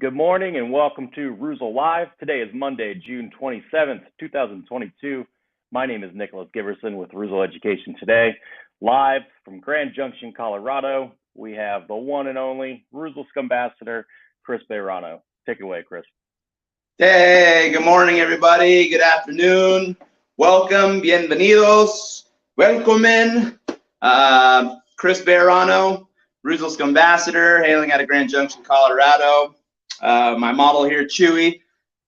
Good morning and welcome to Reuzel Live. Today is Monday, June 27th, 2022. My name is Nicholas Giverson with Reuzel Education Today. Live from Grand Junction, Colorado, we have the one and only Reuzel Scumbassador, Chris Bejarano. Take it away, Chris. Hey, good morning, everybody. Good afternoon. Welcome, bienvenidos, welcome. Chris Bejarano, Reuzel Scumbassador, hailing out of Grand Junction, Colorado. My model here, Chewy.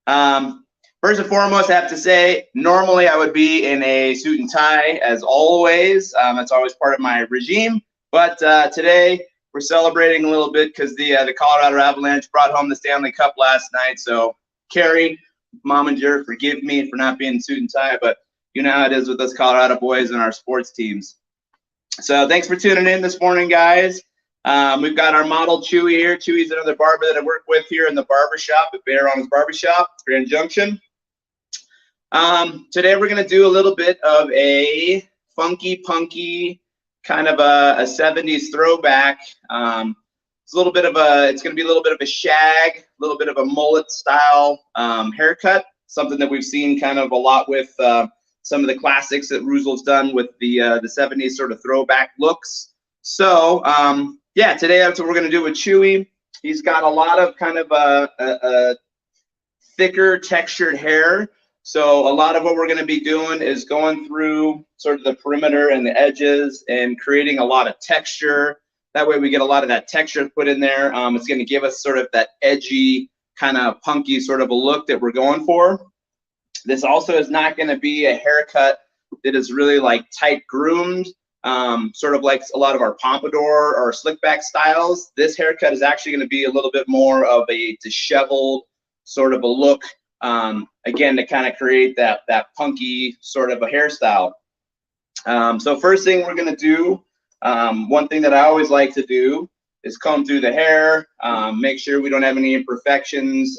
First and foremost, I have to say, normally I would be in a suit and tie, as always. That's always part of my regime. But today we're celebrating a little bit because the Colorado Avalanche brought home the Stanley Cup last night. So, Carrie, Mom and Jer, forgive me for not being in suit and tie, but you know how it is with us Colorado boys and our sports teams. So thanks for tuning in this morning, guys. We've got our model Chewy here. Chewy's another barber that I work with here in the barber shop at Bejarano's Barbershop, Grand Junction. Today we're going to do a little bit of a funky, punky, kind of a 70s throwback. It's a little bit of it's going to be a little bit of a shag, a little bit of a mullet style haircut, something that we've seen kind of a lot with some of the classics that Reuzel's done with the 70s sort of throwback looks. So, yeah, today that's what we're going to do with Chewy. He's got a lot of kind of a thicker textured hair. So a lot of what we're going to be doing is going through sort of the perimeter and the edges and creating a lot of texture. That way we get a lot of that texture put in there. It's going to give us sort of that edgy, kind of punky sort of a look that we're going for. This also is not going to be a haircut that is really like tight groomed. Sort of like a lot of our pompadour or slick back styles. This haircut is actually going to be a little bit more of a disheveled sort of a look, again, to kind of create that punky sort of a hairstyle. So first thing we're going to do, one thing that I always like to do is comb through the hair, make sure we don't have any imperfections,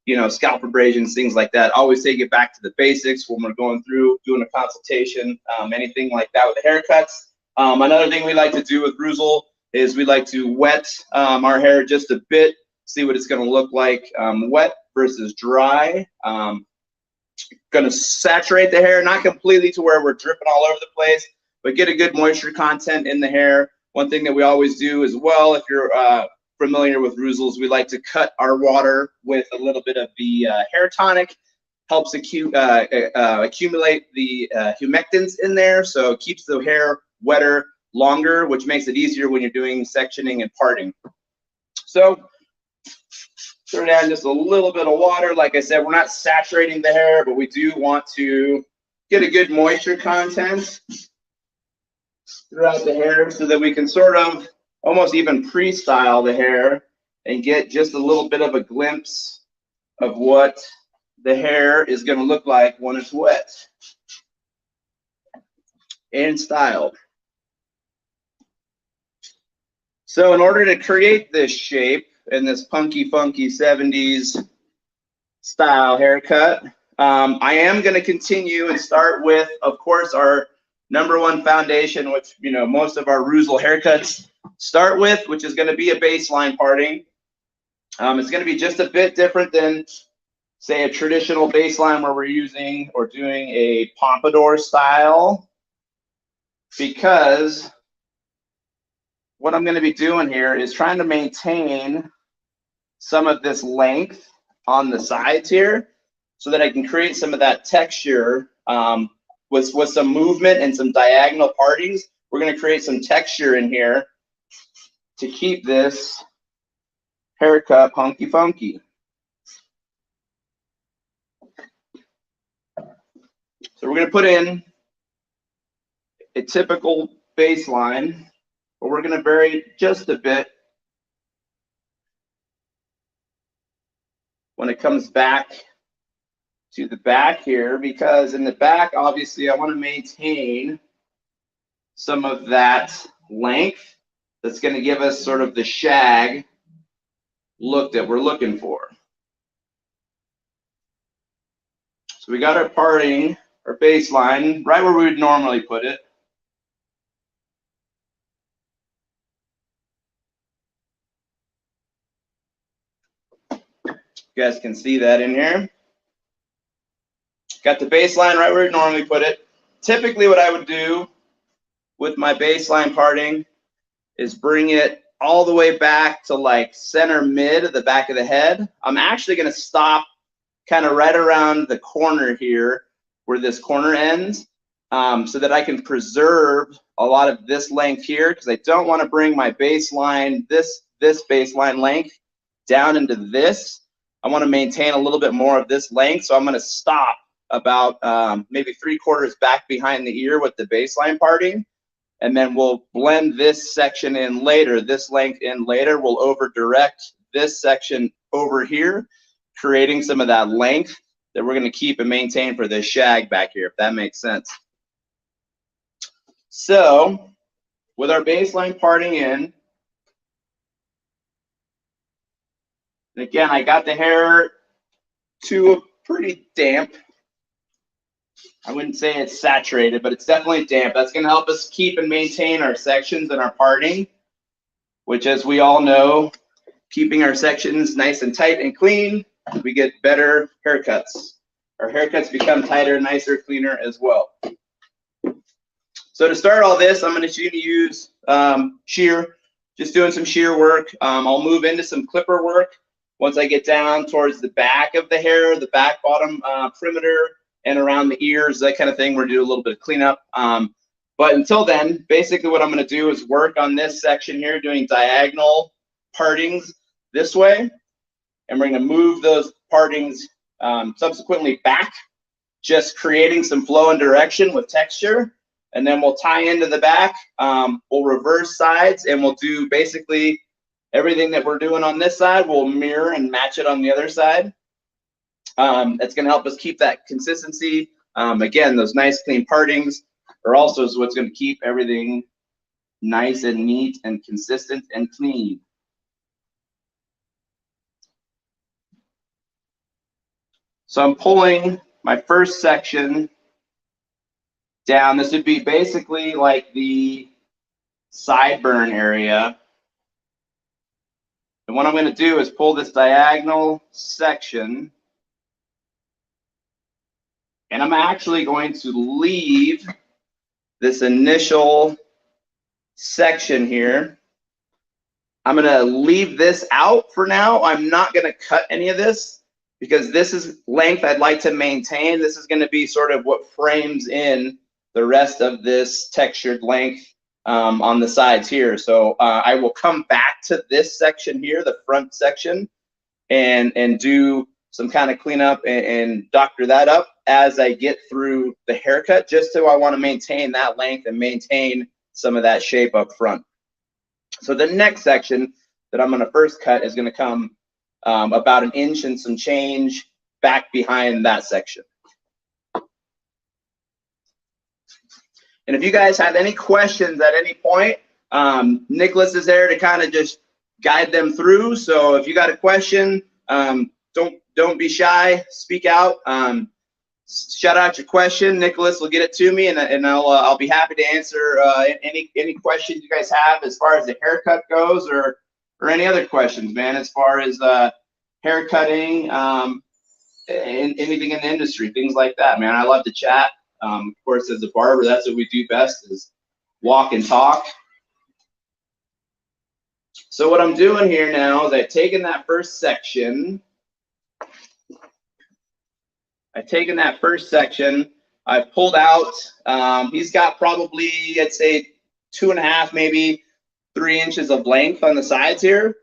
you know, scalp abrasions, things like that. Always take it back to the basics when we're going through doing a consultation, anything like that with the haircuts. Another thing we like to do with Reuzel is we like to wet our hair just a bit, see what it's going to look like wet versus dry. Going to saturate the hair, not completely to where we're dripping all over the place, but get a good moisture content in the hair. One thing that we always do as well, if you're familiar with Reuzel's, we like to cut our water with a little bit of the hair tonic. Helps accumulate the humectants in there, so it keeps the hair wetter longer, which makes it easier when you're doing sectioning and parting. So throw down just a little bit of water. Like I said, we're not saturating the hair, but we do want to get a good moisture content throughout the hair so that we can sort of almost even pre-style the hair and get just a little bit of a glimpse of what the hair is going to look like when it's wet and styled. So in order to create this shape and this punky, funky 70s style haircut, I am going to continue and start with, of course, our #1 foundation, which, you know, most of our Reuzel haircuts start with, which is going to be a baseline parting. It's going to be just a bit different than, say, a traditional baseline where we're using or doing a pompadour style, because what I'm going to be doing here is trying to maintain some of this length on the sides here so that I can create some of that texture with some movement and some diagonal partings. We're going to create some texture in here to keep this haircut punky funky. So we're going to put in a typical baseline, but we're going to vary it just a bit when it comes back to the back here, because in the back, obviously, I want to maintain some of that length that's going to give us sort of the shag look that we're looking for. So we got our parting, our baseline, right where we would normally put it. You guys can see that in here. Got the baseline right where you normally put it. Typically what I would do with my baseline parting is bring it all the way back to like center mid at the back of the head. I'm actually going to stop kind of right around the corner here where this corner ends, so that I can preserve a lot of this length here, because I don't want to bring my baseline, this baseline length down into this. I want to maintain a little bit more of this length, so I'm going to stop about maybe 3/4 back behind the ear with the baseline parting, and then we'll blend this section in later, this length in later. We'll over direct this section over here, creating some of that length that we're going to keep and maintain for this shag back here, if that makes sense. So with our baseline parting in, and again, I got the hair to a pretty damp. I wouldn't say it's saturated, but it's definitely damp. That's going to help us keep and maintain our sections and our parting, which, as we all know, keeping our sections nice and tight and clean, we get better haircuts. Our haircuts become tighter, nicer, cleaner as well. So to start all this, I'm going to use shear, just doing some shear work. I'll move into some clipper work once I get down towards the back of the hair, the back bottom perimeter, and around the ears, that kind of thing. We're doing a little bit of cleanup. But until then, basically what I'm going to do is work on this section here, doing diagonal partings this way. And we're going to move those partings subsequently back, just creating some flow and direction with texture. And then we'll tie into the back. We'll reverse sides, and we'll do basically everything that we're doing on this side. We'll mirror and match it on the other side. That's going to help us keep that consistency. Again, those nice clean partings are also what's going to keep everything nice and neat and consistent and clean. So I'm pulling my first section down. This would be basically like the sideburn area. And what I'm going to do is pull this diagonal section, and I'm actually going to leave this initial section here. I'm going to leave this out for now. I'm not going to cut any of this, because this is length I'd like to maintain. This is going to be sort of what frames in the rest of this textured length on the sides here. So I will come back to this section here, the front section, and do some kind of cleanup and doctor that up as I get through the haircut, just so I want to maintain that length and maintain some of that shape up front. So the next section that I'm going to first cut is going to come about 1 inch and some change back behind that section. And if you guys have any questions at any point, Nicholas is there to kind of just guide them through. So if you got a question, don't be shy, speak out, shout out your question. Nicholas will get it to me, and I'll be happy to answer any questions you guys have as far as the haircut goes, or any other questions, man, as far as hair cutting, anything in the industry, things like that, man. I love to chat. Of course, as a barber, that's what we do best, is walk and talk. So what I'm doing here now is I've taken that first section. I've pulled out, he's got probably, I'd say 2.5, maybe 3 inches of length on the sides here.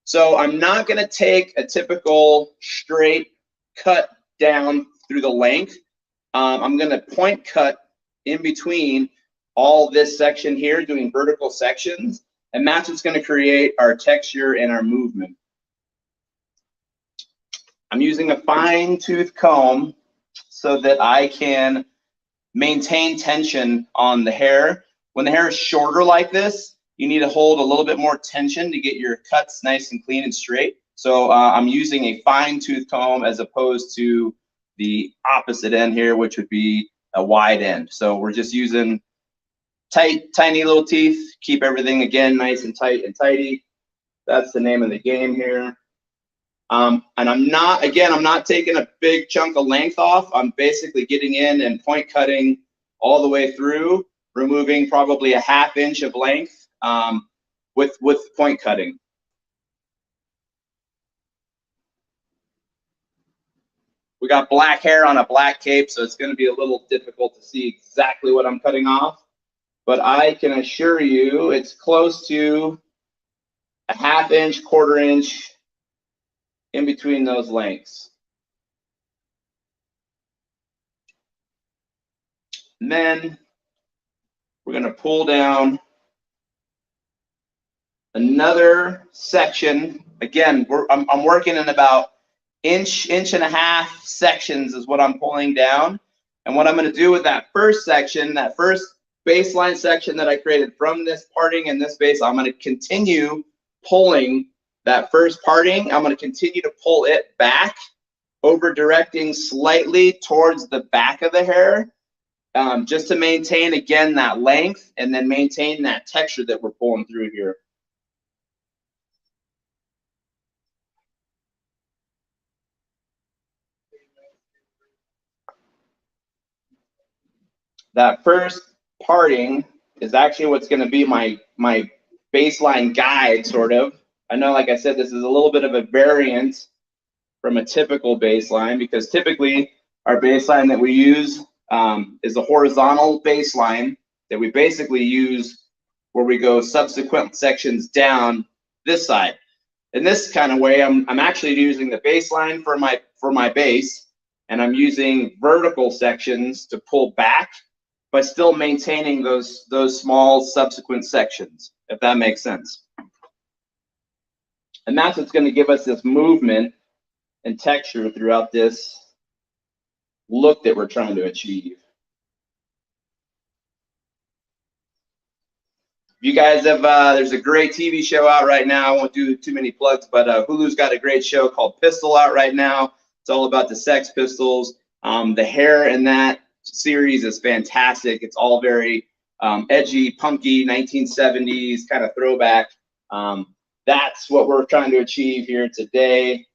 So I'm not going to take a typical straight cut down through the length. I'm going to point cut in between all this section here, doing vertical sections, and that's what's going to create our texture and our movement. I'm using a fine tooth comb so that I can maintain tension on the hair. When the hair is shorter like this, you need to hold a little bit more tension to get your cuts nice and clean and straight. So I'm using a fine tooth comb as opposed to the opposite end here, which would be a wide end. So we're just using tiny little teeth, keep everything again nice and tight and tidy. That's the name of the game here. And I'm not taking a big chunk of length off. I'm basically getting in and point cutting all the way through, removing probably a 1/2 inch of length with point cutting. We got black hair on a black cape, so it's going to be a little difficult to see exactly what I'm cutting off. But I can assure you it's close to a 1/2 inch, 1/4 inch in between those lengths. And then we're going to pull down another section. Again, I'm working in about inch and a half sections is what I'm pulling down. And what I'm going to do with that first section, that first baseline section that I created from this parting and this base, I'm going to continue pulling that first parting. I'm going to continue to pull it back, over directing slightly towards the back of the hair, just to maintain, again, that length and then maintain that texture that we're pulling through here. That first parting is actually what's going to be my baseline guide, sort of. I know, like I said, this is a little bit of a variant from a typical baseline, because typically our baseline that we use is a horizontal baseline that we basically use where we go subsequent sections down this side. In this kind of way, I'm actually using the baseline for my base, and I'm using vertical sections to pull back, but still maintaining those small subsequent sections, if that makes sense. And that's what's going to give us this movement and texture throughout this look that we're trying to achieve. You guys have, there's a great TV show out right now. I won't do too many plugs, but Hulu's got a great show called Pistol out right now. It's all about the Sex Pistols. The hair in that series is fantastic. It's all very edgy, punky, 1970s kind of throwback. That's what we're trying to achieve here today.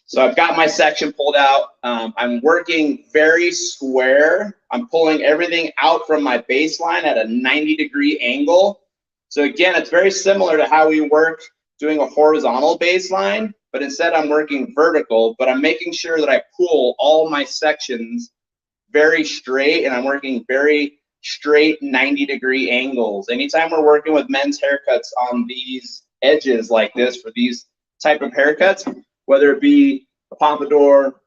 So I've got my section pulled out. I'm working very square. I'm pulling everything out from my baseline at a 90-degree angle. So again, it's very similar to how we work doing a horizontal baseline, but instead I'm working vertical, but I'm making sure that I pull all my sections very straight, and I'm working very straight 90-degree angles. Anytime we're working with men's haircuts on these edges like this for these type of haircuts, whether it be a pompadour,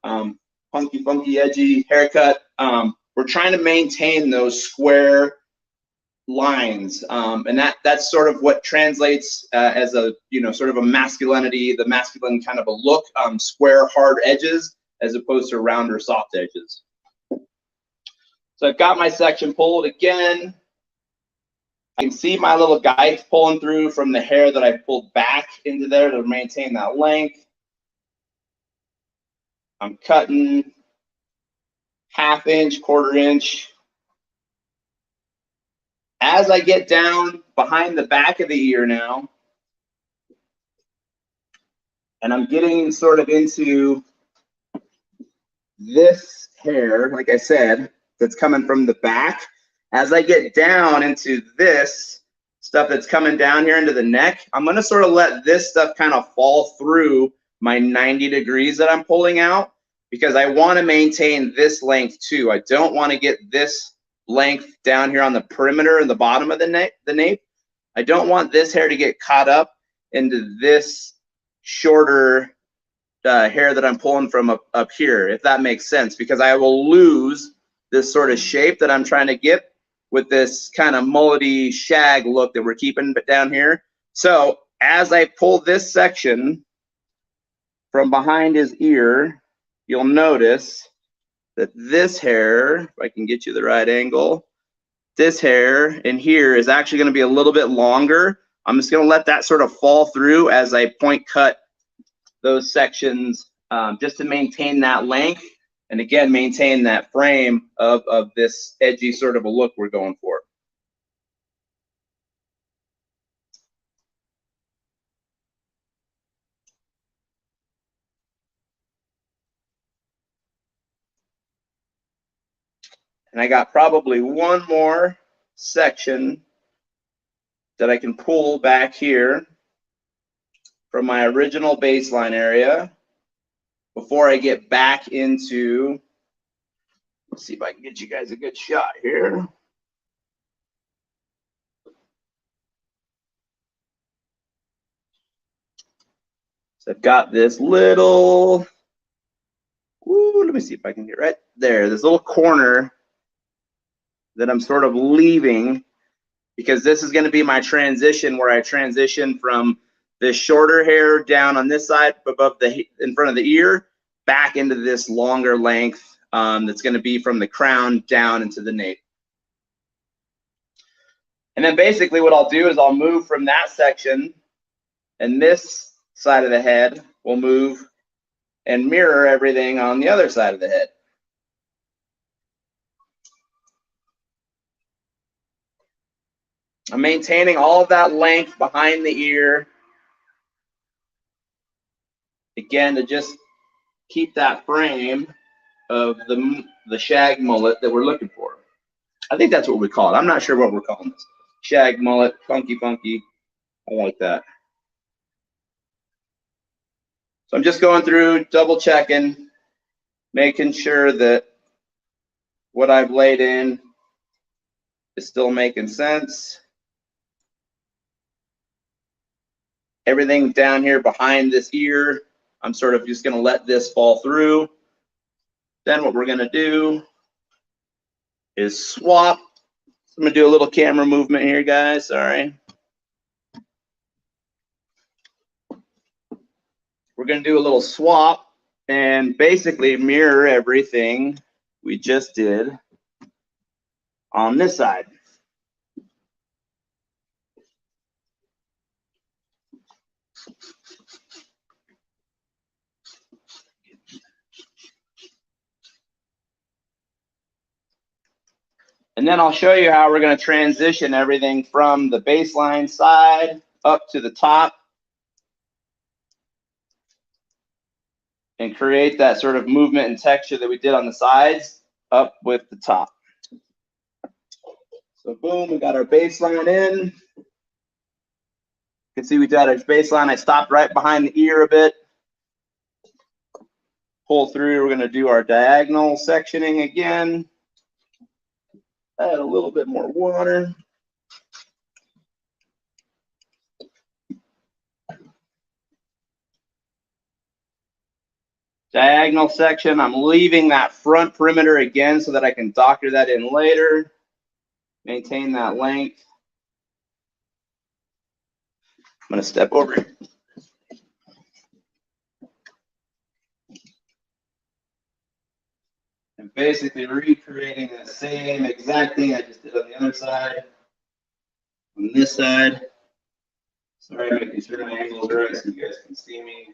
funky, edgy haircut, we're trying to maintain those square lines, and that's sort of what translates as a, sort of a masculinity, the masculine kind of a look, square, hard edges as opposed to rounder, soft edges. So I've got my section pulled again. I can see my little guides pulling through from the hair that I pulled back into there to maintain that length. I'm cutting 1/2 inch, 1/4 inch. As I get down behind the back of the ear now, and I'm getting sort of into this hair, like I said, that's coming from the back. As I get down into this stuff that's coming down here into the neck, I'm going to sort of let this stuff kind of fall through my 90 degrees that I'm pulling out, because I want to maintain this length too. I don't want to get this length down here on the perimeter and the bottom of the nape. I don't want this hair to get caught up into this shorter hair that I'm pulling from up here, if that makes sense, because I will lose this sort of shape that I'm trying to get with this kind of mullety shag look that we're keeping down here. So as I pull this section from behind his ear, you'll notice that this hair, if I can get you the right angle, this hair in here is actually going to be a little bit longer. I'm just going to let that sort of fall through as I point cut those sections, just to maintain that length, and again, maintain that frame of this edgy sort of a look we're going for. And I got probably one more section that I can pull back here from my original baseline area before I get back into, let's see if I can get you guys a good shot here. So I've got this little, let me see if I can get right there, this little corner that I'm sort of leaving, because this is going to be my transition where I transition from this shorter hair down on this side above the, in front of the ear, back into this longer length that's going to be from the crown down into the nape. And then basically what I'll do is I'll move from that section, and this side of the head will move and mirror everything on the other side of the head. I'm maintaining all of that length behind the ear, again, to just keep that frame of the shag mullet that we're looking for. I think that's what we call it. I'm not sure what we're calling this. Shag mullet, funky. I like that. So I'm just going through, double checking, making sure that what I've laid in is still making sense. Everything down here behind this ear, I'm sort of just going to let this fall through. Then what we're going to do is swap. I'm going to do a little camera movement here, guys. Sorry. We're going to do a little swap and basically mirror everything we just did on this side. And then I'll show you how we're going to transition everything from the baseline side up to the top and create that sort of movement and texture that we did on the sides up with the top. So boom, we got our baseline in. You can see we got our baseline. I stopped right behind the ear a bit. Pull through, we're going to do our diagonal sectioning again. Add a little bit more water. Diagonal section, I'm leaving that front perimeter again so that I can doctor that in later. Maintain that length. I'm going to step over it. And basically recreating the same exact thing I just did on the other side. On this side. Sorry, making sure my angle is right so you guys can see me.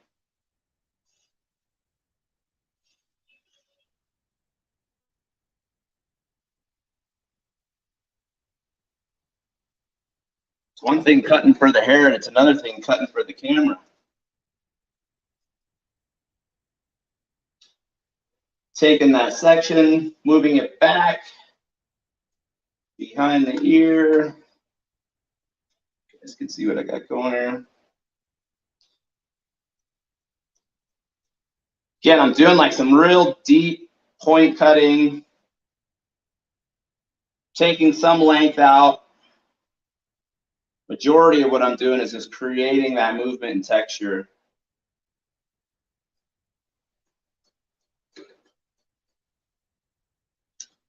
It's one thing cutting for the hair, and it's another thing cutting for the camera. Taking that section, moving it back behind the ear. You guys can see what I got going there. Again, I'm doing like some real deep point cutting, taking some length out. Majority of what I'm doing is just creating that movement and texture.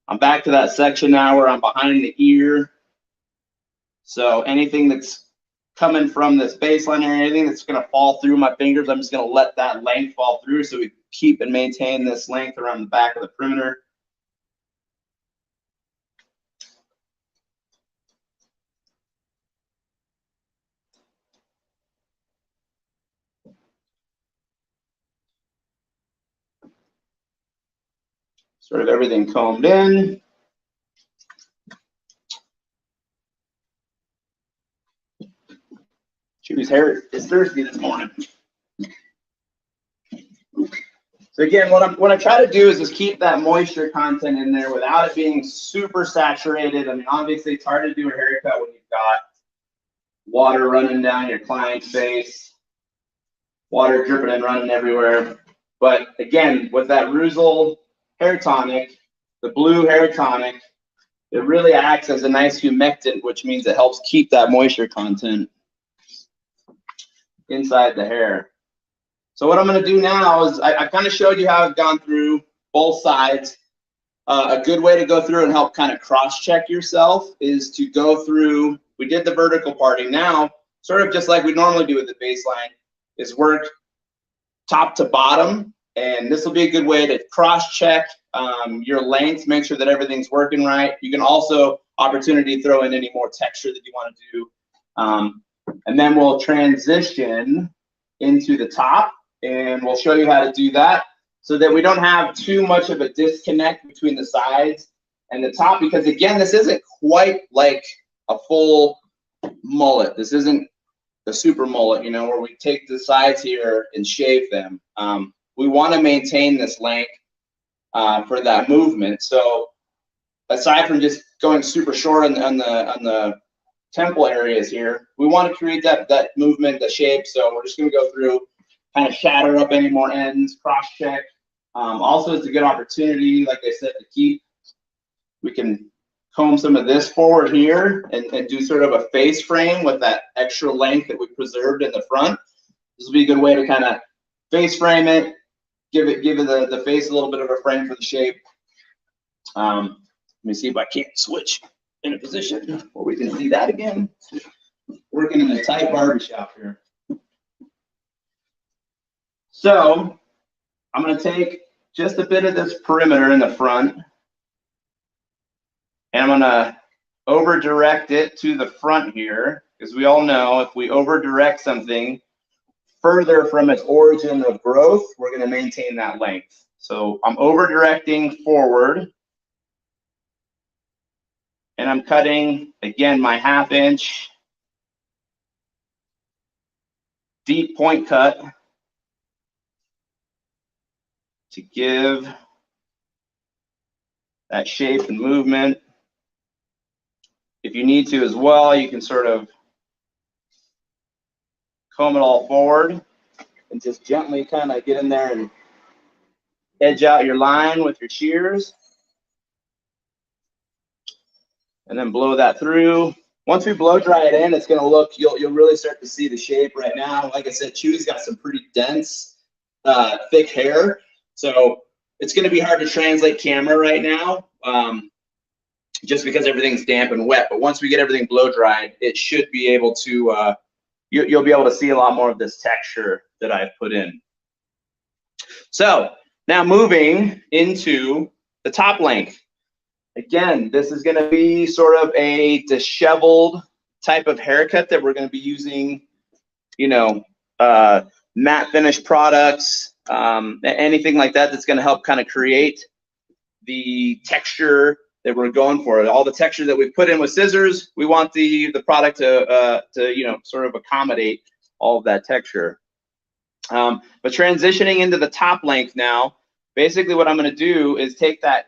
I'm back to that section now where I'm behind the ear. So anything that's coming from this baseline area, anything that's going to fall through my fingers, I'm just going to let that length fall through so we keep and maintain this length around the back of the perimeter. Sort of everything combed in. Chew's hair is thirsty this morning. So again, what I try to do is just keep that moisture content in there without it being super saturated. I mean, obviously it's hard to do a haircut when you've got water running down your client's face, water dripping and running everywhere. But again, with that Reuzel hair tonic, the blue hair tonic, it really acts as a nice humectant, which means it helps keep that moisture content inside the hair. So what I'm going to do now is I kind of showed you how I've gone through both sides. A good way to go through and help kind of cross-check yourself is to go through, we did the vertical parting. Now, sort of just like we normally do with the baseline, is work top to bottom. And this will be a good way to cross-check your length, make sure that everything's working right. You can also opportunity throw in any more texture that you want to do. And then we'll transition into the top, and we'll show you how to do that so that we don't have too much of a disconnect between the sides and the top, because again, this isn't quite like a full mullet. This isn't the super mullet, you know, where we take the sides here and shave them. We want to maintain this length for that movement. So aside from just going super short on the temple areas here, we want to create that movement, the shape. So we're just going to go through, kind of shatter up any more ends, cross check. Also, it's a good opportunity, like I said, to keep. We can comb some of this forward here and do sort of a face frame with that extra length that we preserved in the front. This will be a good way to kind of face frame it, give it the face a little bit of a frame for the shape. Let me see if I can't switch in a position where we can see that again. Working in a tight barbershop here. So I'm going to take just a bit of this perimeter in the front, and I'm going to over direct it to the front here, because we all know if we over direct something further from its origin of growth, we're going to maintain that length. So I'm over directing forward, and I'm cutting, again, my 1/2 inch deep point cut to give that shape and movement. If you need to as well, you can sort of comb it all forward and just gently kind of get in there and edge out your line with your shears. And then blow that through. Once we blow dry it in, it's going to look, you'll really start to see the shape right now. Like I said, Chewy's got some pretty dense, thick hair. So it's going to be hard to translate camera right now, just because everything's damp and wet. But once we get everything blow dried, it should be able to, you'll be able to see a lot more of this texture that I've put in. So now moving into the top length. Again, this is going to be sort of a disheveled type of haircut that we're going to be using, you know, matte finish products, anything like that that's going to help kind of create the texture that we're going for. All the texture that we put in with scissors, we want the product to you know, sort of accommodate all of that texture. But transitioning into the top length now, basically what I'm going to do is take that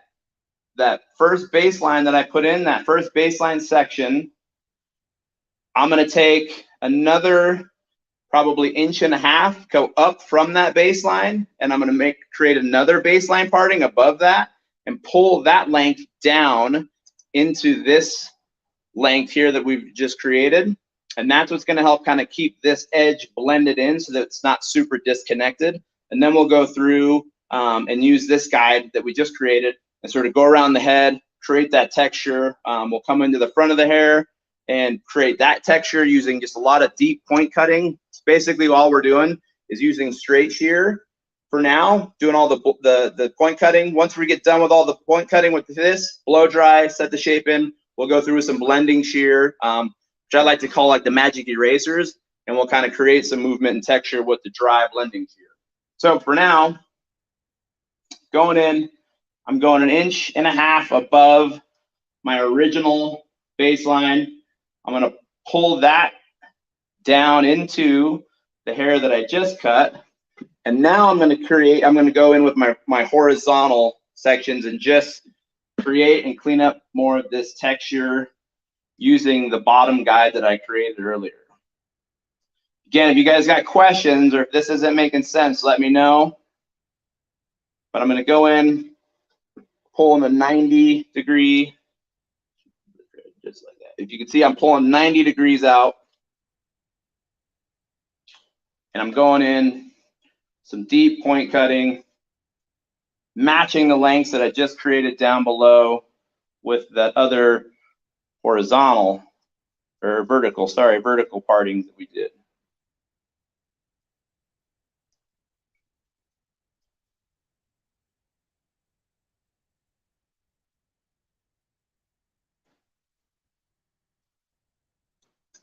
first baseline that I put in, that first baseline section, I'm going to take another probably 1.5 inches, go up from that baseline, and I'm going to create another baseline parting above that and pull that length down into this length here that we've just created. And that's what's going to help kind of keep this edge blended in so that it's not super disconnected. And then we'll go through and use this guide that we just created and sort of go around the head, create that texture. We'll come into the front of the hair and create that texture using just a lot of deep point cutting. It's basically all we're doing is using straight shear for now, doing all the point cutting. Once we get done with all the point cutting with this, blow dry, set the shape in, we'll go through with some blending shear, which I like to call like the magic erasers, and we'll kind of create some movement and texture with the dry blending shear. So for now, going in, I'm going 1.5 inches above my original baseline. I'm going to pull that down into the hair that I just cut, And now I'm going to go in with my horizontal sections and just create and clean up more of this texture using the bottom guide that I created earlier. Again, if you guys got questions or if this isn't making sense, let me know. But I'm going to go in, pull in a 90-degree, just like that. If you can see, I'm pulling 90 degrees out. And I'm going in some deep point cutting, matching the lengths that I just created down below with that other horizontal, or vertical partings that we did.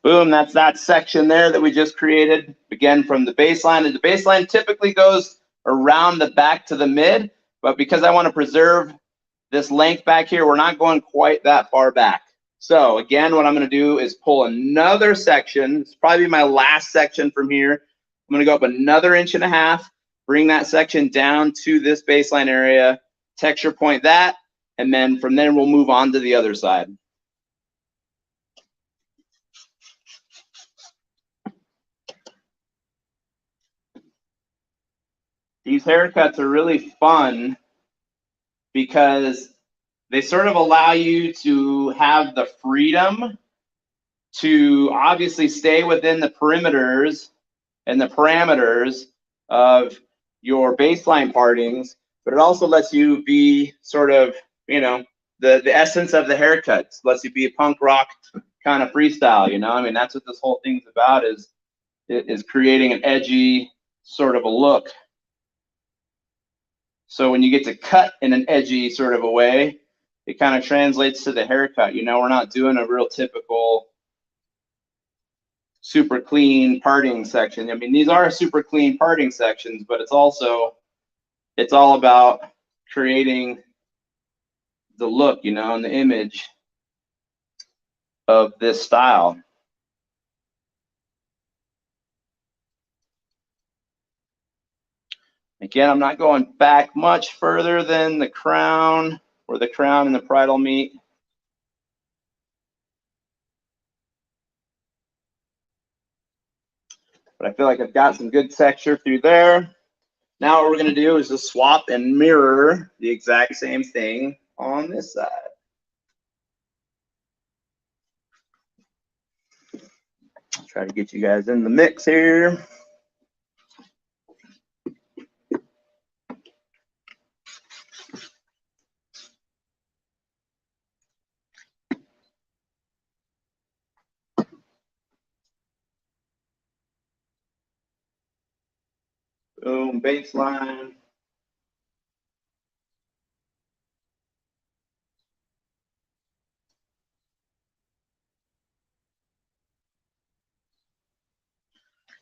Boom, that's that section there that we just created. Again, from the baseline. The baseline typically goes around the back to the mid, but because I want to preserve this length back here, we're not going quite that far back. So again, what I'm going to do is pull another section. It's probably my last section from here. I'm going to go up another 1.5 inches, bring that section down to this baseline area, texture point that, and then from there we'll move on to the other side. These haircuts are really fun because they sort of allow you to have the freedom to obviously stay within the perimeters and the parameters of your baseline partings, but it also lets you be sort of, you know, the essence of the haircuts. Lets you be a punk rock kind of freestyle, you know? I mean, that's what this whole thing's about, is creating an edgy sort of a look. So when you get to cut in an edgy sort of a way, it kind of translates to the haircut. You know, we're not doing a real typical super clean parting section. I mean, these are super clean parting sections, but it's all about creating the look, you know, and the image of this style. Again, I'm not going back much further than the crown, where the crown and the parietal meet. But I feel like I've got some good texture through there. Now what we're going to do is just swap and mirror the exact same thing on this side. Try to get you guys in the mix here. Boom, baseline.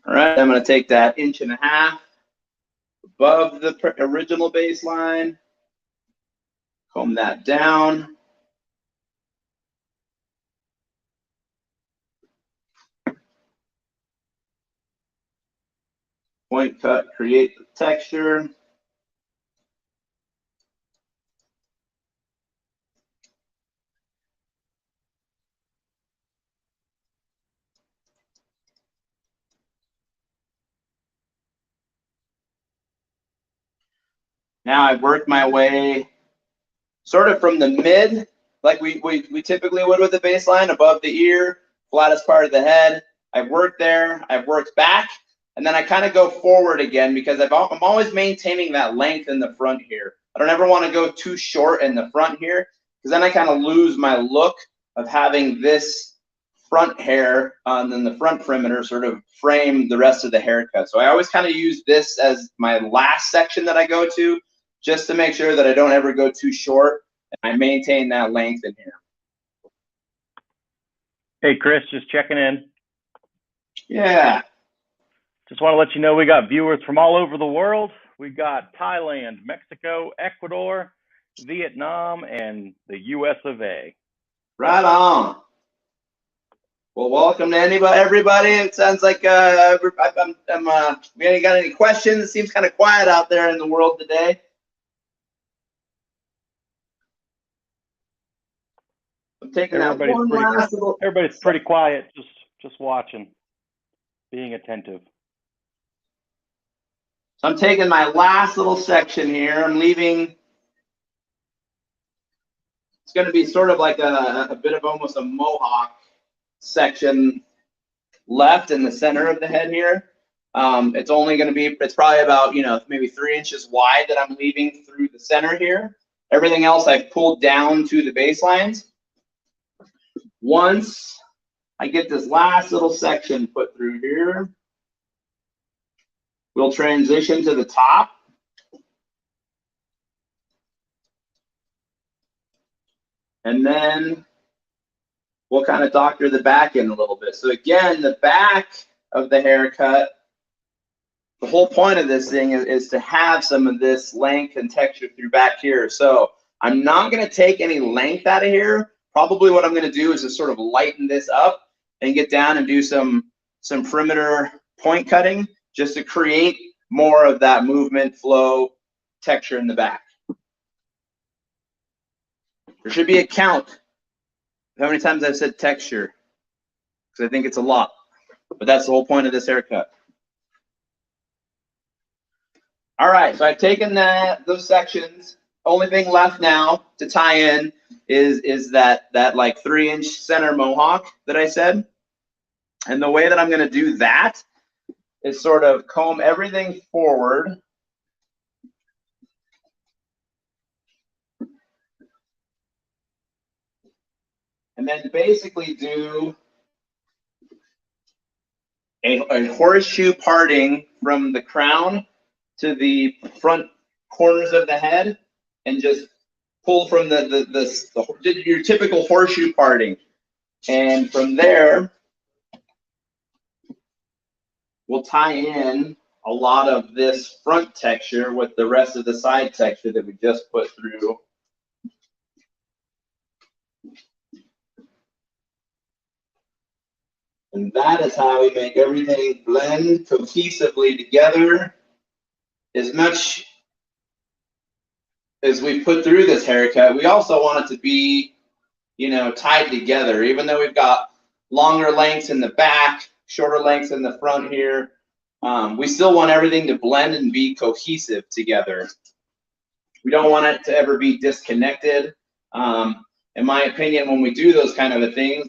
All right, I'm going to take that 1.5 inches above the original baseline, comb that down. Point cut, create the texture. Now I've worked my way sort of from the mid, like we typically would with the baseline, above the ear, flattest part of the head. I've worked there, I've worked back, and then I kind of go forward again because I'm always maintaining that length in the front here. I don't ever want to go too short in the front here because then I kind of lose my look of having this front hair and then the front perimeter sort of frame the rest of the haircut. So I always kind of use this as my last section that I go to, just to make sure that I don't ever go too short and I maintain that length in here. Hey, Chris, just checking in. Yeah. Just want to let you know we got viewers from all over the world. We got Thailand, Mexico, Ecuador, Vietnam, and the US of A. Right on. Well, welcome to everybody. It sounds like we ain't got any questions. It seems kind of quiet out there in the world today. I'm taking everybody's pretty quiet, just watching, being attentive. So I'm taking my last little section here. I'm leaving. It's going to be sort of like a bit of almost a mohawk section left in the center of the head here. It's only going to be, it's probably about, maybe 3 inches wide that I'm leaving through the center here. Everything else I've pulled down to the baselines. Once I get this last little section put through here, we'll transition to the top. And then we'll kind of doctor the back in a little bit. So again, the back of the haircut, the whole point of this thing is to have some of this length and texture through back here. So I'm not going to take any length out of here. Probably what I'm going to do is just sort of lighten this up and get down and do some perimeter point cutting just to create more of that movement, flow, texture in the back. There should be a count of how many times I've said texture, because I think it's a lot. But that's the whole point of this haircut. All right, so I've taken those sections. Only thing left now to tie in is that like 3-inch center mohawk that I said. And the way that I'm going to do that is sort of comb everything forward. And then basically do a horseshoe parting from the crown to the front corners of the head, and just pull from your typical horseshoe parting. And from there, we'll tie in a lot of this front texture with the rest of the side texture that we just put through. And that is how we make everything blend cohesively together. As much as we put through this haircut, we also want it to be, tied together. Even though we've got longer lengths in the back, shorter lengths in the front here, we still want everything to blend and be cohesive together. We don't want it to ever be disconnected. In my opinion, when we do those kind of things,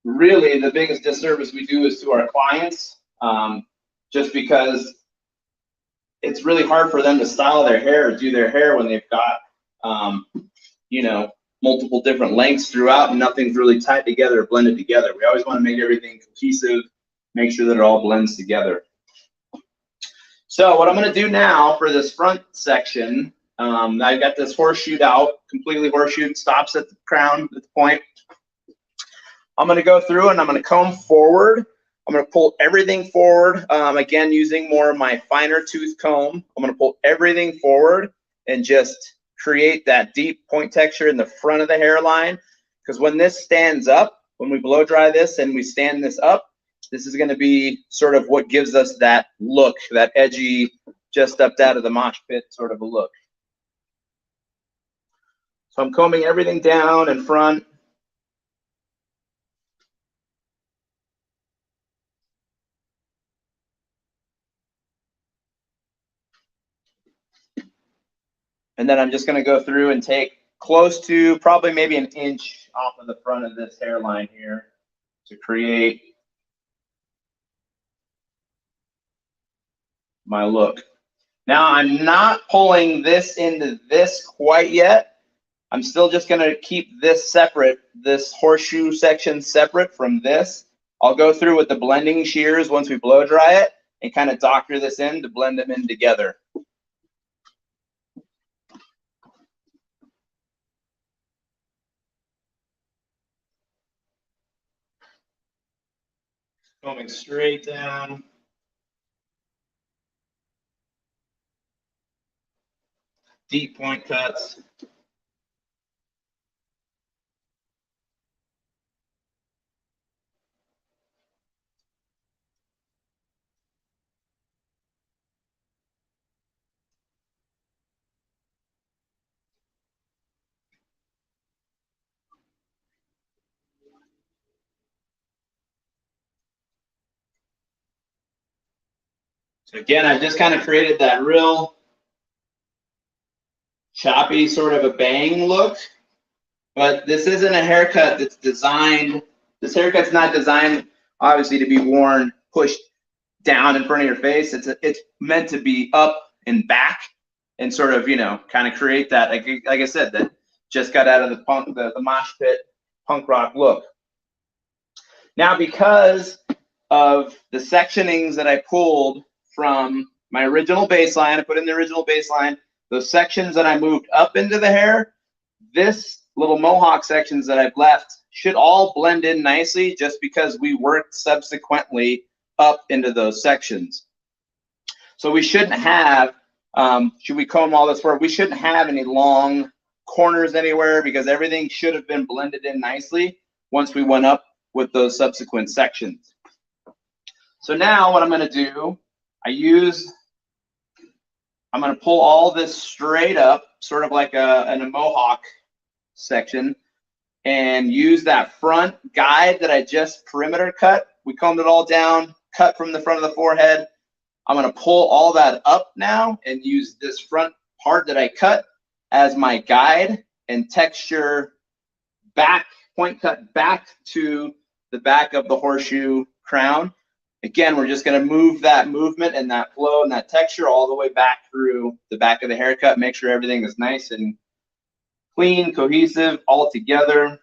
really the biggest disservice we do is to our clients, just because it's really hard for them to style their hair or do their hair when they've got, multiple different lengths throughout and nothing's really tied together or blended together. We always want to make everything cohesive, make sure that it all blends together. So what I'm going to do now for this front section, I've got this horseshoed out, completely horseshoed, stops at the crown, at the point. I'm going to go through and I'm going to comb forward. I'm going to pull everything forward, again, using more of my finer tooth comb. I'm going to pull everything forward and just create that deep point texture in the front of the hairline. Because when this stands up, when we blow dry this and we stand this up, this is going to be sort of what gives us that look, that edgy, just up out of the mosh pit sort of a look. So I'm combing everything down in front. And then I'm just going to go through and take close to probably maybe 1 inch off of the front of this hairline here to create my look. Now I'm not pulling this into this quite yet. I'm still just going to keep this separate, this horseshoe section separate from this. I'll go through with the blending shears once we blow dry it and kind of doctor this in to blend them in together. Combing straight down. Deep point cuts. So again, I've just kind of created that real choppy sort of a bang look, but this isn't a haircut that's designed, this haircut's not designed obviously to be worn pushed down in front of your face. It's meant to be up and back and sort of, you know, kind of create that, like I said, that just got out of the mosh pit punk rock look. Now, because of the sectionings that I pulled from my original baseline, I put in the original baseline, those sections that I moved up into the hair, this little mohawk sections that I've left should all blend in nicely just because we worked subsequently up into those sections. So we shouldn't have, should we comb all this forward? We shouldn't have any long corners anywhere because everything should have been blended in nicely once we went up with those subsequent sections. So now what I'm going to do, I'm going to pull all this straight up, sort of like a mohawk section, and use that front guide that I just perimeter cut. We combed it all down, cut from the front of the forehead. I'm going to pull all that up now and use this front part that I cut as my guide and texture back, point cut back to the back of the horseshoe crown. Again, we're just going to move that movement and that flow and that texture all the way back through the back of the haircut. Make sure everything is nice and clean, cohesive, all together.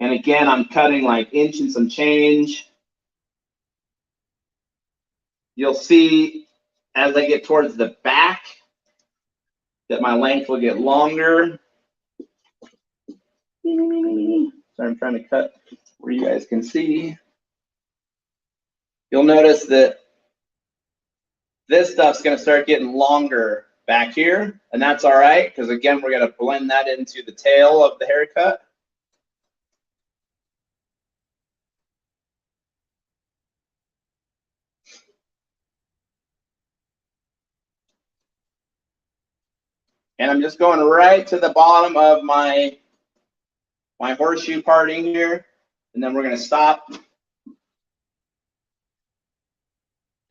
And again, I'm cutting like inch and some change. You'll see as I get towards the back that my length will get longer. So I'm trying to cut where you guys can see. You'll notice that this stuff's going to start getting longer back here, and that's all right because again, we're going to blend that into the tail of the haircut. And I'm just going right to the bottom of my horseshoe parting here, and then we're going to stop.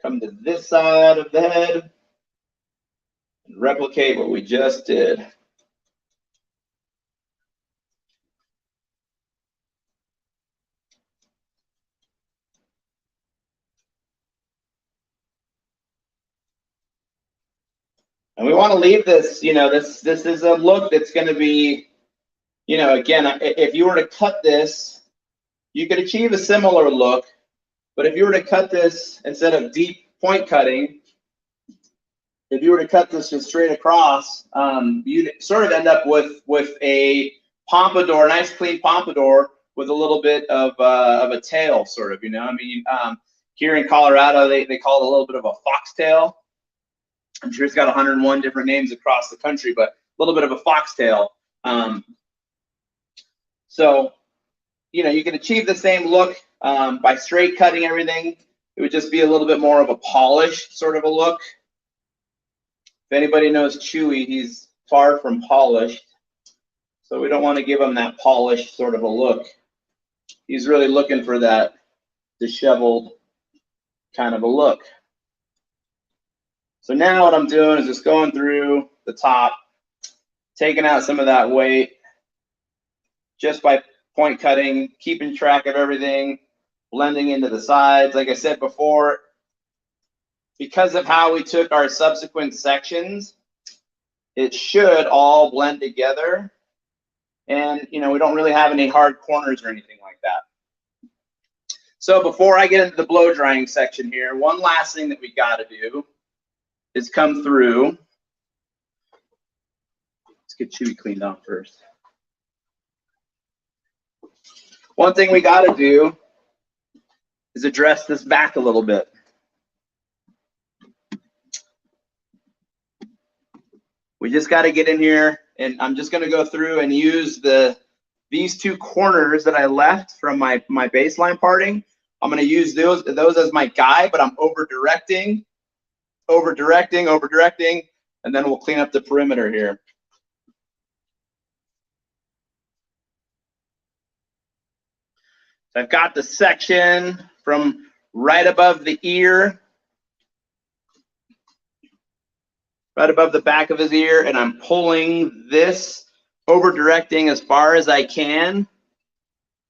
Come to this side of the head and replicate what we just did. And we want to leave this, you know, this is a look that's going to be, you know, again, if you were to cut this, you could achieve a similar look, but if you were to cut this instead of deep point cutting, if you were to cut this just straight across, you'd sort of end up with a pompadour, nice clean pompadour with a little bit of a tail, sort of, you know. I mean, here in Colorado, they call it a little bit of a foxtail. I'm sure it's got 101 different names across the country, but a little bit of a foxtail. So, you know, you can achieve the same look by straight cutting everything. It would just be a little bit more of a polished sort of a look. If anybody knows Chewy, he's far from polished. So we don't want to give him that polished sort of a look. He's really looking for that disheveled kind of a look. So now what I'm doing is just going through the top, taking out some of that weight just by point cutting, keeping track of everything, blending into the sides. Like I said before, because of how we took our subsequent sections, it should all blend together. And, you know, we don't really have any hard corners or anything like that. So before I get into the blow drying section here, one last thing that we got to do is come through. Let's get Chewy cleaned off first. One thing we got to do is address this back a little bit. We just got to get in here, and I'm just going to go through and use these two corners that I left from my baseline parting. I'm going to use those as my guide, but I'm over directing, and then we'll clean up the perimeter here. So I've got the section from right above the ear, right above the back of his ear, and I'm pulling this over directing as far as I can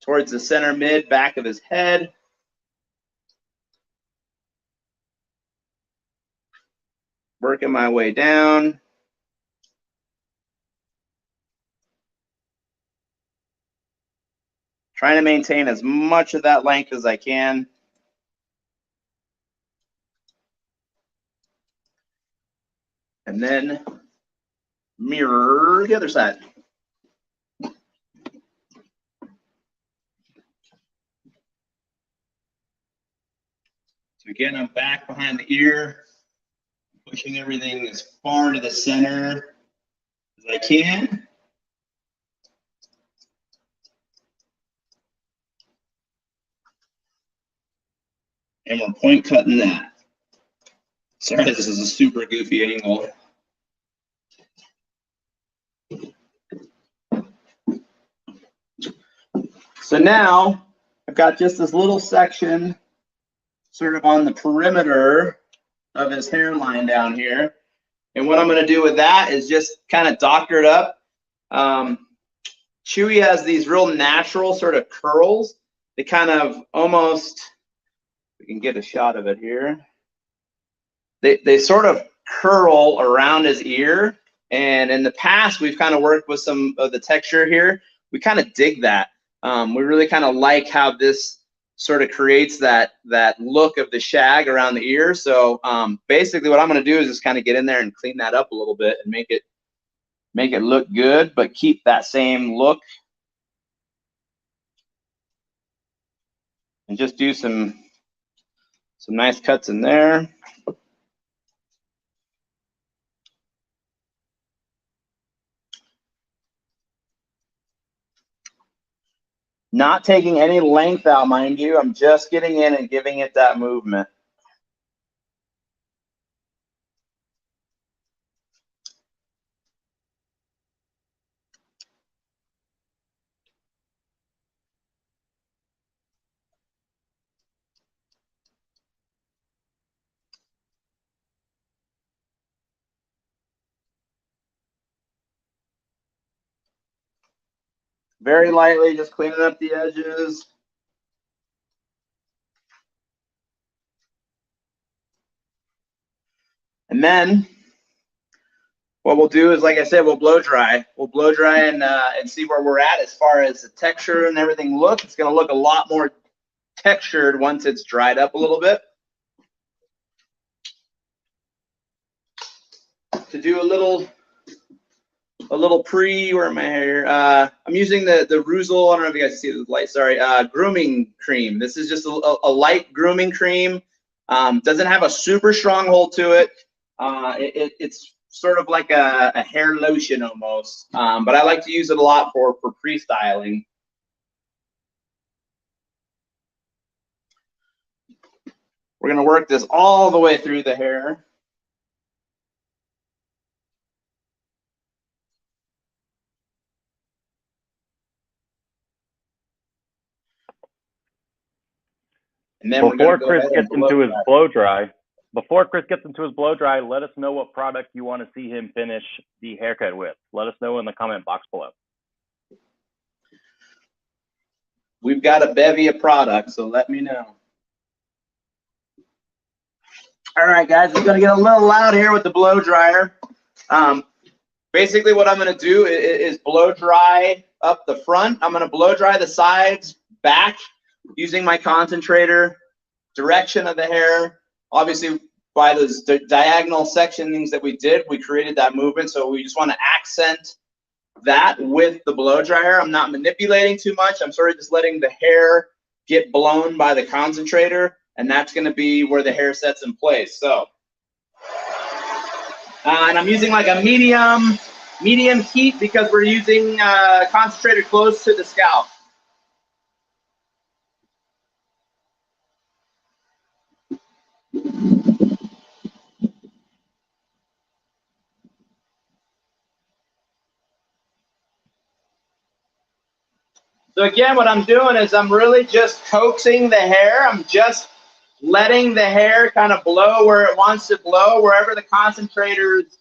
towards the center mid back of his head. Working my way down. Trying to maintain as much of that length as I can. And then mirror the other side. So again, I'm back behind the ear, pushing everything as far to the center as I can. And we're point cutting that. Sorry, this is a super goofy angle. So now I've got just this little section sort of on the perimeter of his hairline down here. And what I'm going to do with that is just kind of doctor it up. Chewy has these real natural sort of curls. They kind of almost, we can get a shot of it here. They sort of curl around his ear. And in the past, we've kind of worked with some of the texture here. We kind of dig that. We really kind of like how this sort of creates that look of the shag around the ear. So basically what I'm going to do is just kind of get in there and clean that up a little bit and make it look good, but keep that same look. And just do some nice cuts in there. Not taking any length out, mind you. I'm just getting in and giving it that movement. Very lightly, just cleaning up the edges. And then what we'll do is, like I said, we'll blow dry. We'll blow dry and see where we're at as far as the texture and everything look. It's going to look a lot more textured once it's dried up a little bit. To do a little pre, where am I here? I'm using the Reuzel, I don't know if you guys see the light, sorry, grooming cream. This is just a light grooming cream. Doesn't have a super strong hold to it. It's sort of like a hair lotion almost, but I like to use it a lot for pre-styling. We're gonna work this all the way through the hair. And then before Chris gets into his blow dry, let us know what product you want to see him finish the haircut with. Let us know in the comment box below. We've got a bevy of products, so let me know. All right, guys, it's gonna get a little loud here with the blow dryer. Basically what I'm gonna do is blow dry up the front. I'm gonna blow dry the sides back using my concentrator, direction of the hair. Obviously, by those diagonal sectionings that we did, we created that movement, so we just wanna accent that with the blow dryer. I'm not manipulating too much. I'm sort of just letting the hair get blown by the concentrator, and that's going to be where the hair sets in place. So, and I'm using like a medium heat because we're using concentrator close to the scalp. So again, what I'm doing is I'm really just coaxing the hair. I'm just letting the hair kind of blow where it wants to blow, wherever the concentrator's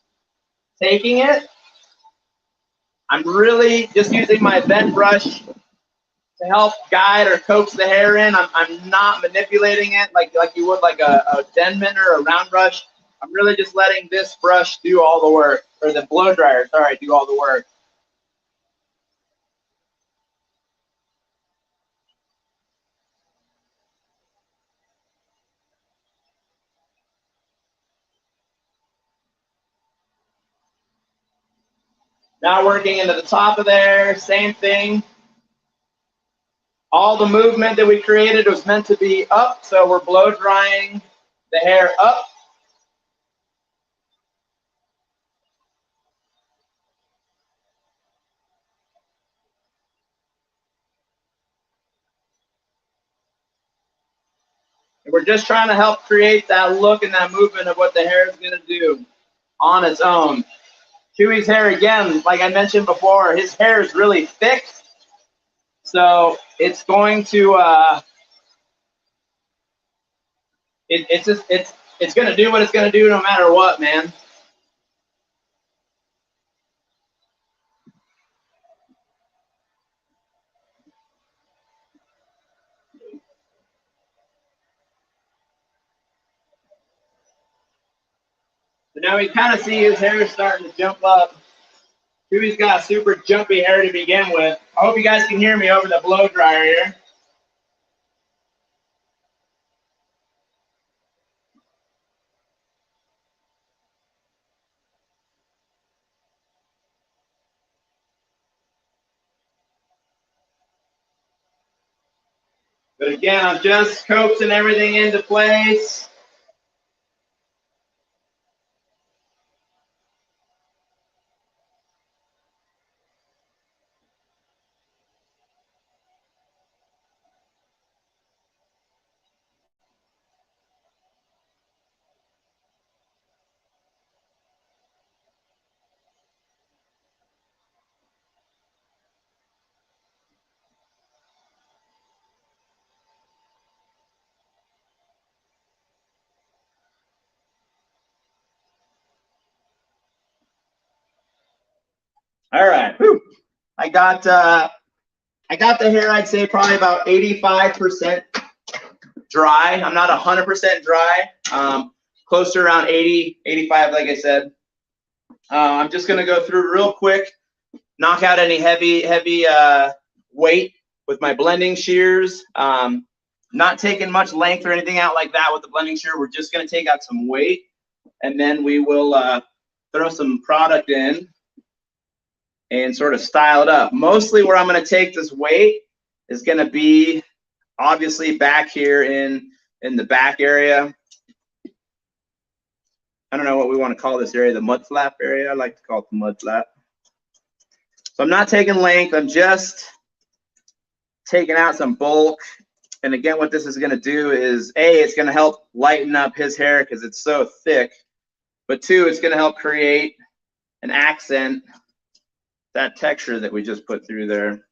taking it. I'm really just using my bent brush to help guide or coax the hair in. I'm not manipulating it like you would like a Denman or a round brush. I'm really just letting this brush do all the work, or the blow dryer, sorry, do all the work. Now working into the top of there, same thing. All the movement that we created was meant to be up, so we're blow drying the hair up. And we're just trying to help create that look and that movement of what the hair is going to do on its own. Chewy's hair, again, like I mentioned before, his hair is really thick, so it's going to it's going to do what it's going to do no matter what, man. So now we kind of see his hair starting to jump up. Chewy's got super jumpy hair to begin with. I hope you guys can hear me over the blow dryer here. But again, I'm just coaxing everything into place. All right. Whew. I got the hair, I'd say probably about 85% dry. I'm not 100% dry. Close to around 80, 85, like I said. I'm just going to go through real quick, knock out any heavy weight with my blending shears. Not taking much length or anything out like that with the blending shear. We're just going to take out some weight, and then we will throw some product in and sort of style it up. Mostly where I'm going to take this weight is going to be obviously back here in the back area. I don't know what we want to call this area, the mud flap area. I like to call it the mud flap. So I'm not taking length, I'm just taking out some bulk. And again, what this is going to do is, A, it's going to help lighten up his hair because it's so thick. But two, it's going to help create an accent, that texture that we just put through there.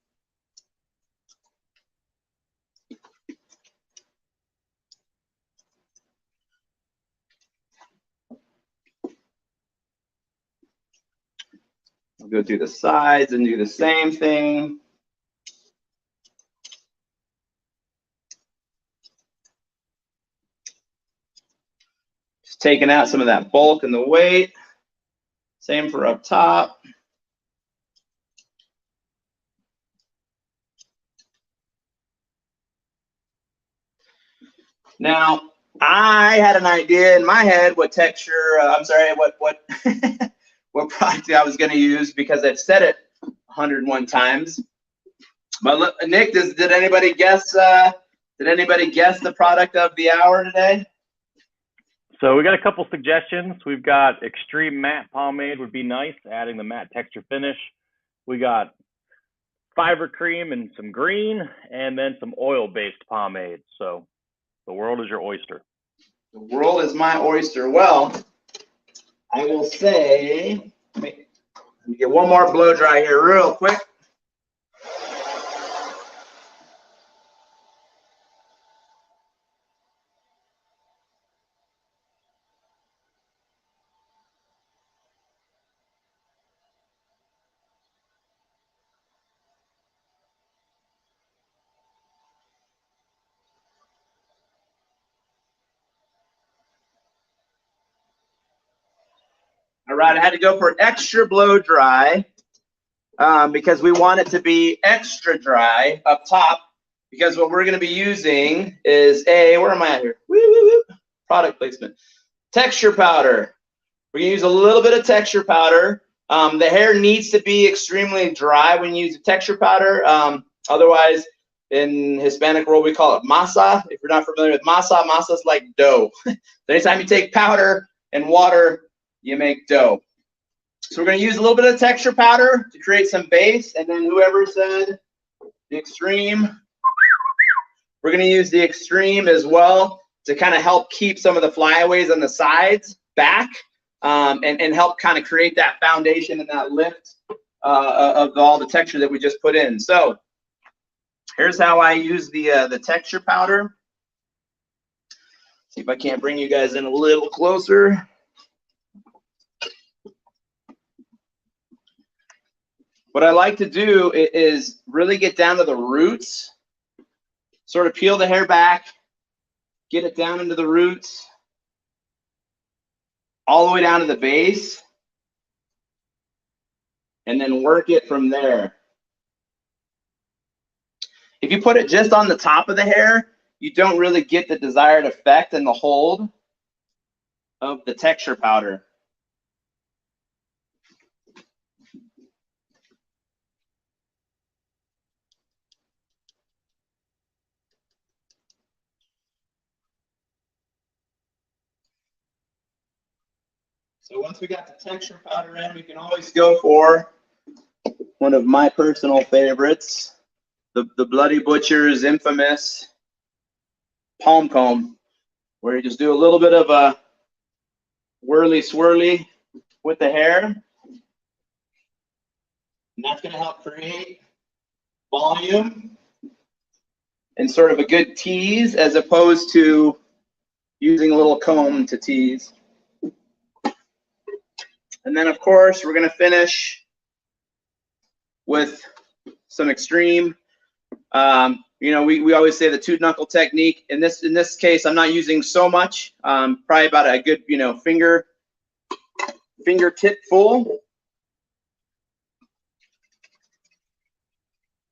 I'll go through the sides and do the same thing. Just taking out some of that bulk and the weight. Same for up top. Now, I had an idea in my head what texture, what what product I was going to use because I've said it 101 times. But Nick, did anybody guess? Did anybody guess the product of the hour today? So we got a couple suggestions. We've got extreme matte pomade would be nice, adding the matte texture finish. We got fiber cream and some green, and then some oil-based pomade. So the world is your oyster. The world is my oyster. Well, I will say, let me get one more blow dry here real quick. All right, I had to go for extra blow dry because we want it to be extra dry up top, because what we're going to be using is where am I at here? Woo, woo, woo. Product placement. Texture powder. We're going to use a little bit of texture powder. The hair needs to be extremely dry when you use the texture powder. Otherwise, in Hispanic world, we call it masa. If you're not familiar with masa, masa is like dough. Anytime you take powder and water, you make dough. So we're going to use a little bit of texture powder to create some base, and then whoever said the extreme, we're going to use the extreme as well to kind of help keep some of the flyaways on the sides back, and help kind of create that foundation and that lift of all the texture that we just put in. So here's how I use the texture powder. See if I can't bring you guys in a little closer. What I like to do is really get down to the roots, sort of peel the hair back, get it down into the roots, all the way down to the base, and then work it from there. If you put it just on the top of the hair, you don't really get the desired effect and the hold of the texture powder. So once we got the texture powder in, we can always go for one of my personal favorites, the Bloody Butcher's infamous palm comb, where you just do a little bit of a whirly swirly with the hair. And that's going to help create volume and sort of a good tease, as opposed to using a little comb to tease. And then, of course, we're going to finish with some extreme. You know, we always say the two knuckle technique. In this case, I'm not using so much. Probably about a good, you know, fingertip full.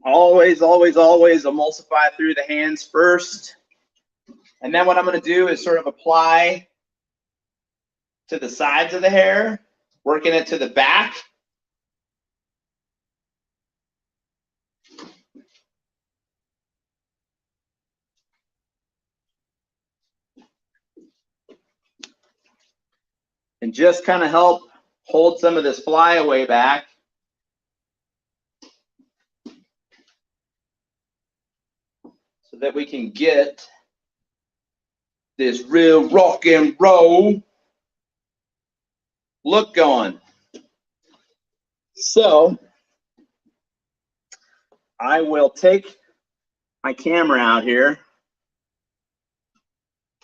Always, always, always emulsify through the hands first. And then what I'm going to do is sort of apply to the sides of the hair, working it to the back. And just kind of help hold some of this flyaway back. So that we can get this real rock and roll look going. So I will take my camera out here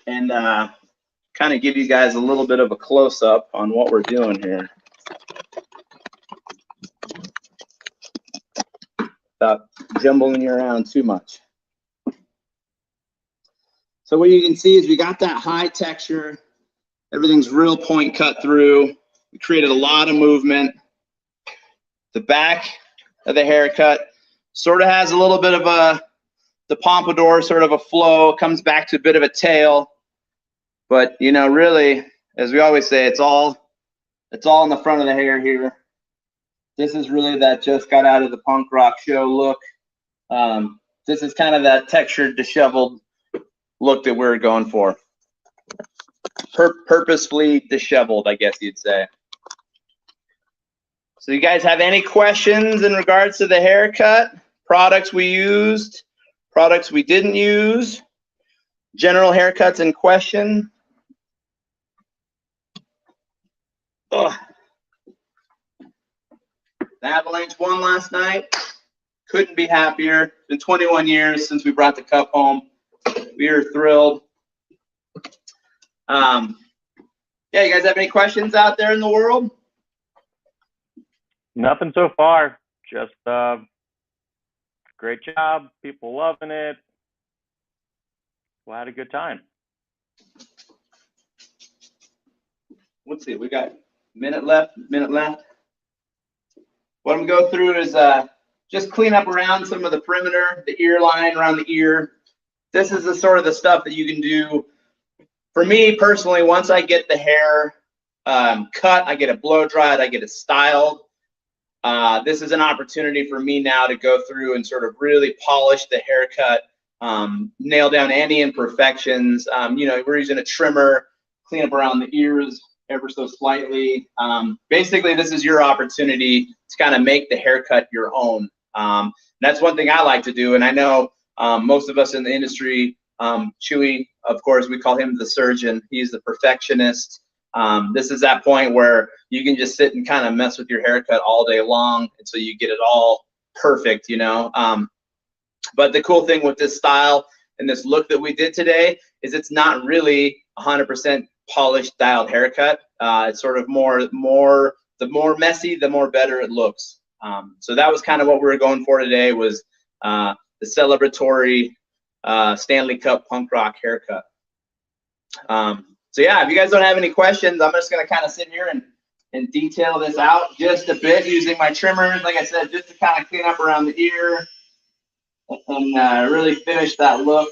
and kind of give you guys a little bit of a close-up on what we're doing here, without jumbling you around too much. So what you can see is we got that high texture. Everything's real point cut through. We created a lot of movement. The back of the haircut sort of has a little bit of the pompadour, sort of a flow, comes back to a bit of a tail. But, you know, really, as we always say, it's all in the front of the hair here. This is really that just got out of the punk rock show look. This is kind of that textured, disheveled look that we're going for. Purposefully disheveled, I guess you'd say. So you guys have any questions in regards to the haircut? Products we used, products we didn't use, general haircuts in question? Ugh. The Avalanche won last night. Couldn't be happier. It's been 21 years since we brought the cup home. We are thrilled. Yeah, you guys have any questions out there in the world? Nothing so far. Just great job. People loving it. Well, I had a good time. Let's see. We got Minute left. What I'm going to go through is just clean up around some of the perimeter, the ear line around the ear. This is the sort of the stuff that you can do. For me personally, once I get the hair cut, I get it blow dried, I get it styled. This is an opportunity for me now to go through and sort of really polish the haircut, nail down any imperfections. You know, we're using a trimmer, clean up around the ears ever so slightly. Basically, this is your opportunity to kind of make the haircut your own. That's one thing I like to do, and I know most of us in the industry, Chewy, of course, we call him the surgeon. He's the perfectionist. This is that point where you can just sit and kind of mess with your haircut all day long until you get it all perfect, you know. But the cool thing with this style and this look that we did today is it's not really 100% polished, styled haircut. It's sort of the more messy, the more better it looks. So that was kind of what we were going for today, was the celebratory Stanley Cup punk rock haircut. So yeah, if you guys don't have any questions, I'm just gonna kind of sit here and detail this out just a bit using my trimmers, like I said, just to kind of clean up around the ear and really finish that look.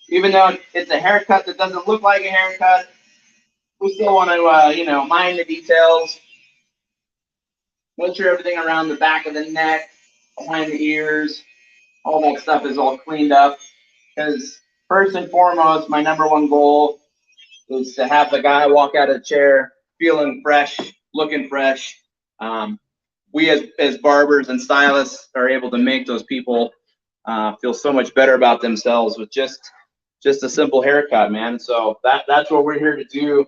Even though it's a haircut that doesn't look like a haircut, we still want to, you know, mind the details. Make sure everything around the back of the neck, behind the ears, all that stuff is all cleaned up. Because first and foremost, my #1 goal is to have the guy walk out of the chair feeling fresh, looking fresh. We as barbers and stylists are able to make those people feel so much better about themselves with just a simple haircut, man. So that's what we're here to do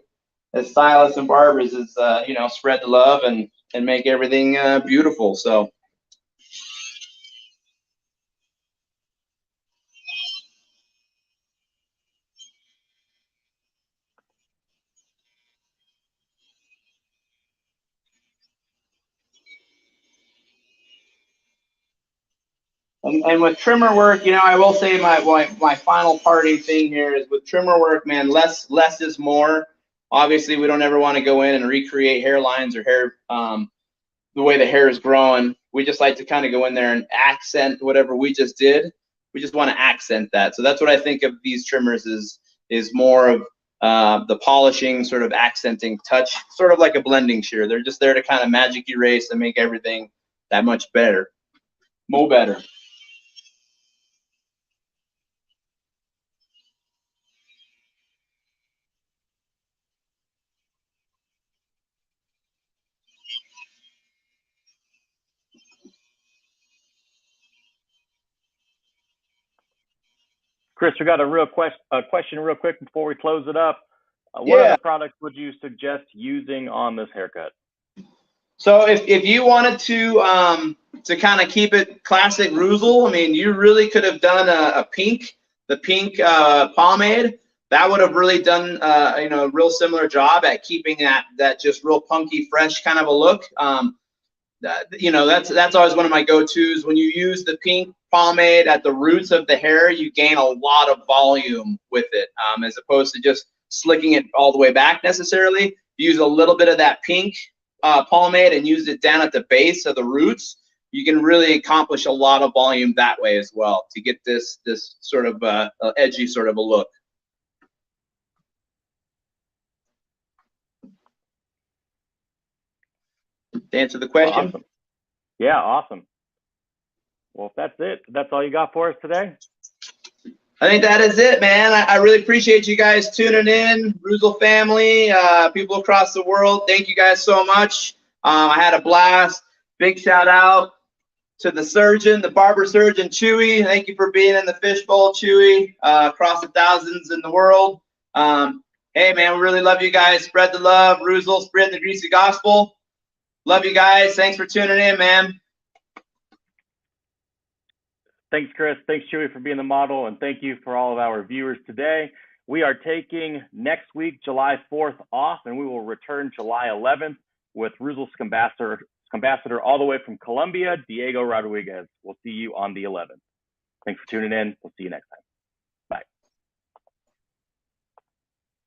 as stylists and barbers is, you know, spread the love and make everything beautiful. So. And with trimmer work, you know, I will say my final parting thing here is with trimmer work, man, less is more. Obviously, we don't ever want to go in and recreate hairlines or hair the way the hair is growing. We just like to kind of go in there and accent whatever we just did. We just want to accent that. So that's what I think of these trimmers is more of the polishing, sort of accenting touch, sort of like a blending shear. They're just there to kind of magic erase and make everything that much better, more better. Chris, we got a question real quick before we close it up. What Yeah. other products would you suggest using on this haircut? So if you wanted to kind of keep it classic Reuzel, I mean, you really could have done the pink pomade. That would have really done you know, a real similar job at keeping that just real punky, fresh kind of a look. You know, that's always one of my go-tos. When you use the pink pomade at the roots of the hair, you gain a lot of volume with it, as opposed to just slicking it all the way back necessarily. Use a little bit of that pink pomade and use it down at the base of the roots. You can really accomplish a lot of volume that way as well to get this sort of edgy sort of a look. To answer the question. Awesome. Yeah, awesome. Well, if that's it, that's all you got for us today? I think that is it, man. I really appreciate you guys tuning in, Reuzel family, people across the world. Thank you guys so much. I had a blast. Big shout out to the surgeon, the barber surgeon, Chewy. Thank you for being in the fishbowl, Chewy, across the thousands in the world. Hey, man, we really love you guys. Spread the love. Reuzel, spread the greasy gospel. Love you guys. Thanks for tuning in, man. Thanks, Chris. Thanks, Chewy, for being the model, and thank you for all of our viewers today. We are taking next week, July 4th, off, and we will return July 11th with Reuzel Scumbassador all the way from Colombia, Diego Rodriguez. We'll see you on the 11th. Thanks for tuning in. We'll see you next time.